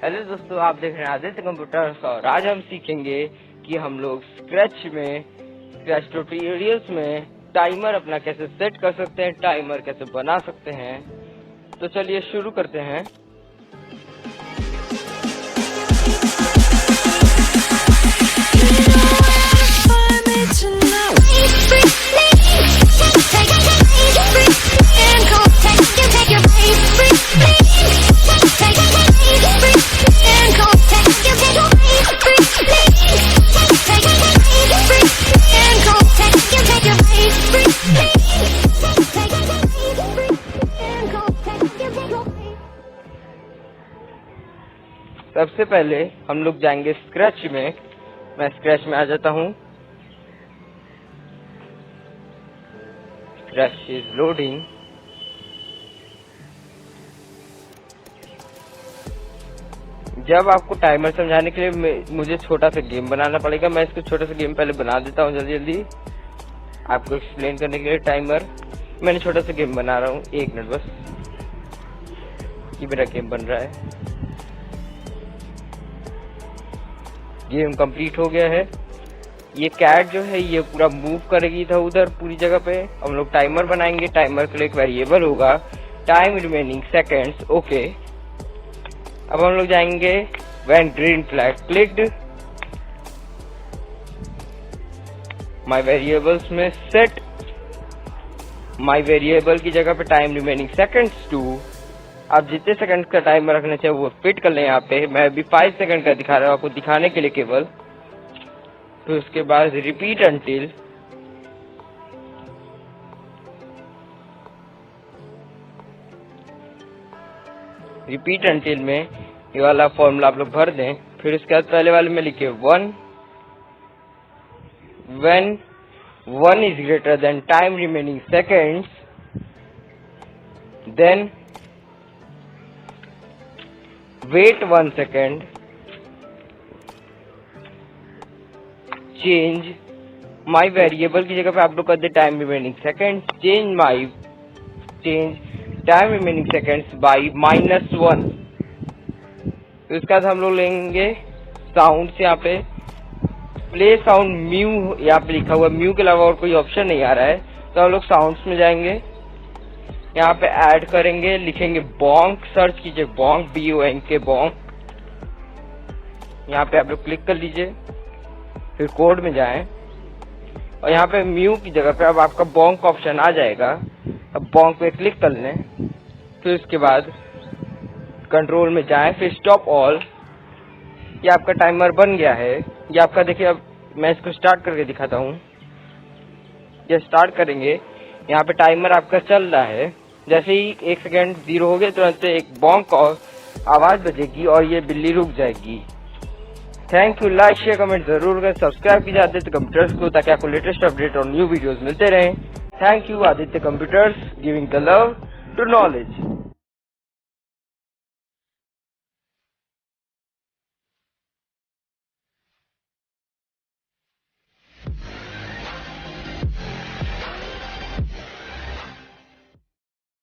Hello दोस्तों, आप देख रहे हैं आदित्य कंप्यूटर्स और आज हम सीखेंगे कि हम लोग स्क्रैच ट्यूटोरियल्स में टाइमर अपना कैसे सेट कर सकते हैं, टाइमर कैसे बना सकते हैं। तो चलिए शुरू करते हैं। सबसे पहले हम लोग जाएंगे स्क्रैच में। मैं स्क्रैच में आ जाता हूँ। Scratch is loading. जब आपको टाइमर समझाने के लिए मुझे छोटा सा गेम बनाना पड़ेगा। मैं इसको छोटा सा गेम पहले बना देता हूँ जल्दी जल्दी आपको एक्सप्लेन करने के लिए। टाइमर मैंने छोटा सा गेम बना रहा हूँ, 1 मिनट बस। ये मेरा गेम बन रहा है। गेम कंप्लीट हो गया है। ये कैट जो है ये पूरा मूव करेगी इधर उधर पूरी जगह पे। हम लोग टाइमर बनाएंगे। टाइमर के लिए एक वेरिएबल होगा, टाइम रिमेनिंग सेकेंड्स। ओके, अब हम लोग जाएंगे when green flag clicked, my variables में सेट माय वेरिएबल की जगह पे टाइम रिमेनिंग सेकेंड्स टू। आप जितने सेकंड का टाइमर रखना चाहिए वो फिट कर लें। यहाँ पे मैं अभी 5 सेकंड का दिखा रहा हूँ आपको दिखाने के लिए केवल। तो उसके बाद रिपीट अंटिल में ये वाला फॉर्मूला आप लोग भर दें। फिर उसके बाद पहले वाले में लिखे 1 when 1 is greater than time remaining seconds, then wait 1 second, change my variable की जगह पे आप लोग कर दे time remaining second, change time remaining seconds by -1। तो इसके बाद हम लोग लेंगे साउंड से। यहाँ पे प्ले साउंड म्यू यहाँ पे लिखा हुआ, म्यू के अलावा और कोई ऑप्शन नहीं आ रहा है। तो हम लोग साउंड्स में जाएंगे, यहाँ पे ऐड करेंगे, लिखेंगे बोंक, सर्च कीजिए बोंक, BONK बोंक। यहाँ पे आप लोग क्लिक कर लीजिए, फिर कोड में जाएं और यहाँ पे म्यू की जगह पे अब आपका बोंक ऑप्शन आ जाएगा। अब बोंक पे क्लिक कर लें, फिर उसके बाद कंट्रोल में जाएं, फिर स्टॉप ऑल। ये आपका टाइमर बन गया है। ये आपका देखिए, अब मैं इसको स्टार्ट करके दिखाता हूँ। ये स्टार्ट करेंगे, यहाँ पे टाइमर आपका चल रहा है। जैसे ही 1 सेकेंड 0 हो गया तुरंत एक बॉन्क और आवाज बजेगी और ये बिल्ली रुक जाएगी। Thank you. Like share comment जरूर करें, सब्सक्राइब कीजिए आदित्य कंप्यूटर्स को ताकि आपको लेटेस्ट अपडेट और न्यू वीडियोस मिलते रहें। Thank you Aditya computers, giving the love to knowledge.